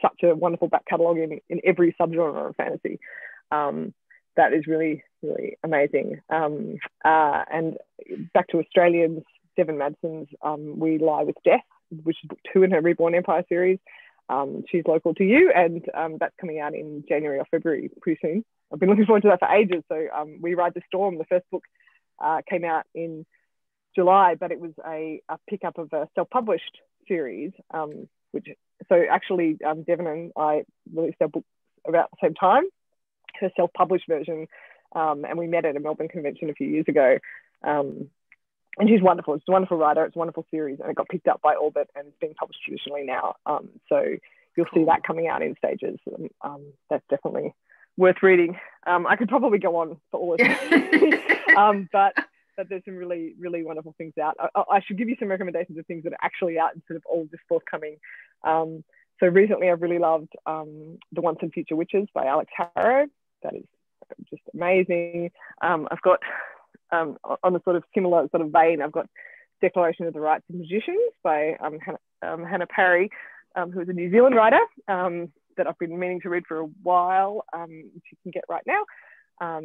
such a wonderful back catalogue in every subgenre of fantasy. That is really, really amazing. And back to Australians, Devon Madsen's We Lie with Death, which is book 2 in her Reborn Empire series. She's local to you, and that's coming out in January or February pretty soon. I've been looking forward to that for ages. So We Ride the Storm, the first book, came out in July, but it was a pickup of a self-published series, Devon and I released our books about the same time, her self-published version, and we met at a Melbourne convention a few years ago. And she's wonderful. It's a wonderful writer. It's a wonderful series, and it got picked up by Orbit and it's being published traditionally now. So you'll see that coming out in stages. That's definitely worth reading. I could probably go on for all of this, but there's some really, really wonderful things out. I should give you some recommendations of things that are actually out instead of all just forthcoming. So recently I've really loved The Once and Future Witches by Alex Harrow. That is just amazing. I've got, on a sort of similar sort of vein, I've got Declaration of the Rights of Magicians by Hannah Parry, who is a New Zealand writer that I've been meaning to read for a while, which you can get right now,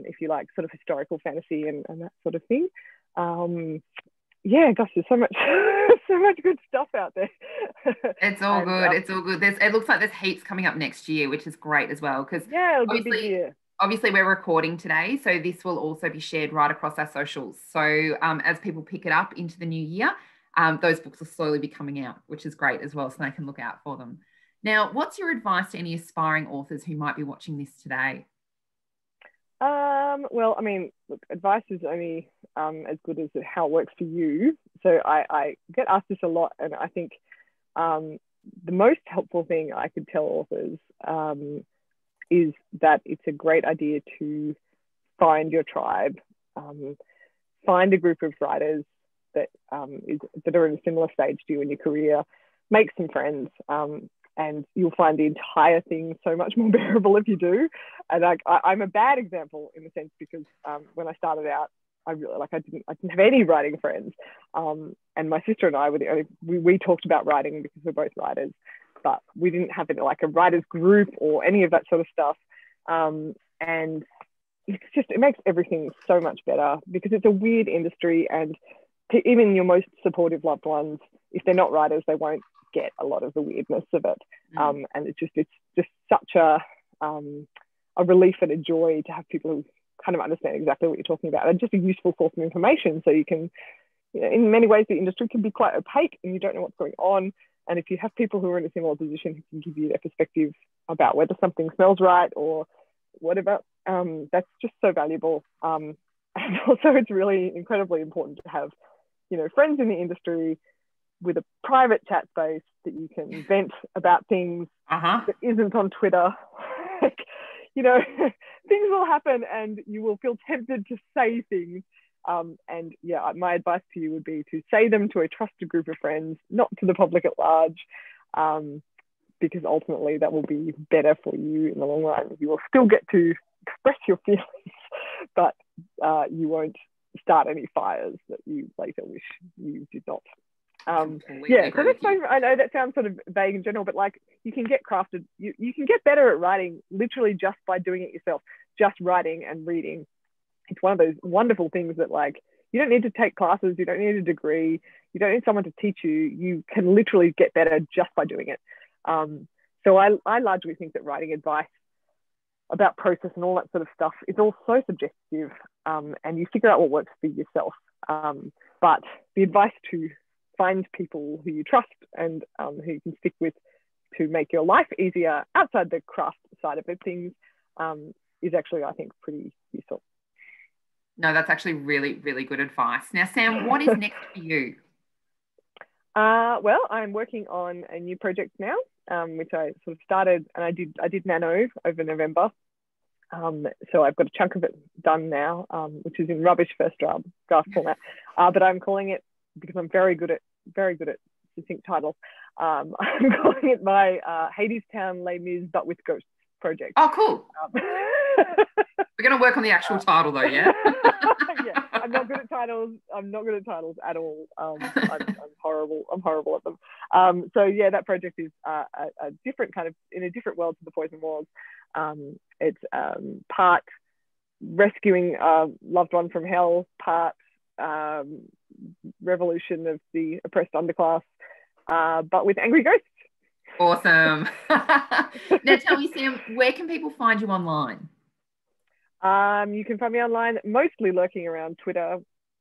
if you like sort of historical fantasy and that sort of thing. Gosh, there's so much good stuff out there. It's all good. It's all good. It looks like there's heaps coming up next year, which is great as well. Because it'll be a big year. Obviously, we're recording today, so this will also be shared right across our socials. So as people pick it up into the new year, those books will slowly be coming out, which is great as well, so they can look out for them. Now, what's your advice to any aspiring authors who might be watching this today? Well, I mean, look, advice is only as good as how it works for you. So I get asked this a lot, and I think the most helpful thing I could tell authors is that it's a great idea to find your tribe, find a group of writers that are in a similar stage to you in your career, make some friends, and you'll find the entire thing so much more bearable if you do. And I'm a bad example in the sense because when I started out, I didn't have any writing friends, and my sister and I were the only. We talked about writing because we're both writers, but we didn't have it like a writers group or any of that sort of stuff. And it makes everything so much better because it's a weird industry, and even your most supportive loved ones, if they're not writers, they won't get a lot of the weirdness of it. And it's just such a relief and a joy to have people who kind of understand exactly what you're talking about, and just a useful source of information. So you can, in many ways, the industry can be quite opaque and you don't know what's going on. And if you have people who are in a similar position who can give you their perspective about whether something smells right or whatever, that's just so valuable. And also it's really incredibly important to have, friends in the industry with a private chat space that you can vent about things that isn't on Twitter. Things will happen and you will feel tempted to say things. My advice to you would be to say them to a trusted group of friends, not to the public at large, because ultimately that will be better for you in the long run. You will still get to express your feelings, but you won't start any fires that you later wish you did not. So that's I know that sounds sort of vague in general, but like you can get crafted, you can get better at writing literally just by doing it yourself, just writing and reading. It's one of those wonderful things that like you don't need to take classes, you don't need a degree, you don't need someone to teach you. You can literally get better just by doing it. So I largely think that writing advice about process and all that sort of stuff is all so subjective, and you figure out what works for yourself. But the advice to find people who you trust and who you can stick with to make your life easier outside the craft side of things is actually, I think, pretty useful. No, that's actually really, really good advice. Now, Sam, what is next for you? Well, I'm working on a new project now, which I sort of started, and I did Nano over November. So I've got a chunk of it done now, which is in rubbish first draft format. But I'm calling it, because I'm very good at succinct titles. I'm calling it my Hadestown Les Mis but with ghosts project. Oh, cool. We're going to work on the actual title though, yeah? Yeah, I'm not good at titles. I'm not good at titles at all. I'm horrible. I'm horrible at them. So yeah, that project is a different kind of, in a different world to the Poison Wars. It's part rescuing a loved one from hell, part revolution of the oppressed underclass, but with angry ghosts. Awesome. Now tell me, Sam, where can people find you online? You can find me online, mostly lurking around Twitter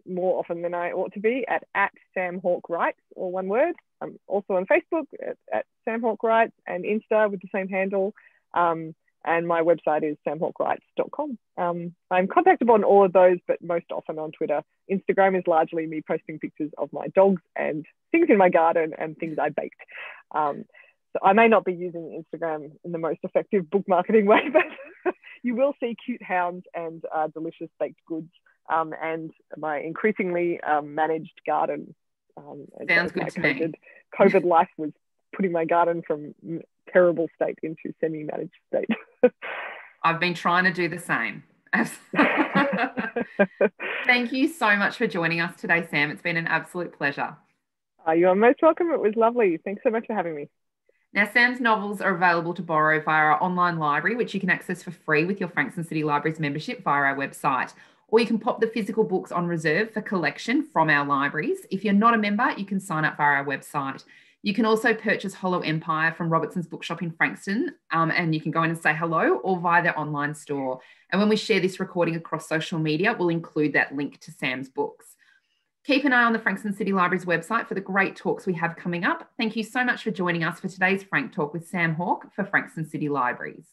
more often than I ought to be, at Sam Hawke Writes, all one word. I'm also on Facebook at Sam Hawke Writes, and Insta with the same handle. And my website is samhawkewrites.com. I'm contactable on all of those, but most often on Twitter. Instagram is largely me posting pictures of my dogs and things in my garden and things I baked. So I may not be using Instagram in the most effective book marketing way, but you will see cute hounds and delicious baked goods, and my increasingly managed garden. Sounds good to me. COVID life was putting my garden from terrible state into semi-managed state. I've been trying to do the same. Thank you so much for joining us today, Sam. It's been an absolute pleasure. You are most welcome. It was lovely. Thanks so much for having me. Now, Sam's novels are available to borrow via our online library, which you can access for free with your Frankston City Libraries membership via our website. Or you can pop the physical books on reserve for collection from our libraries. If you're not a member, you can sign up via our website. You can also purchase Hollow Empire from Robertson's Bookshop in Frankston, and you can go in and say hello, or via their online store. And when we share this recording across social media, we'll include that link to Sam's books. Keep an eye on the Frankston City Libraries website for the great talks we have coming up. Thank you so much for joining us for today's Frank Talk with Sam Hawke for Frankston City Libraries.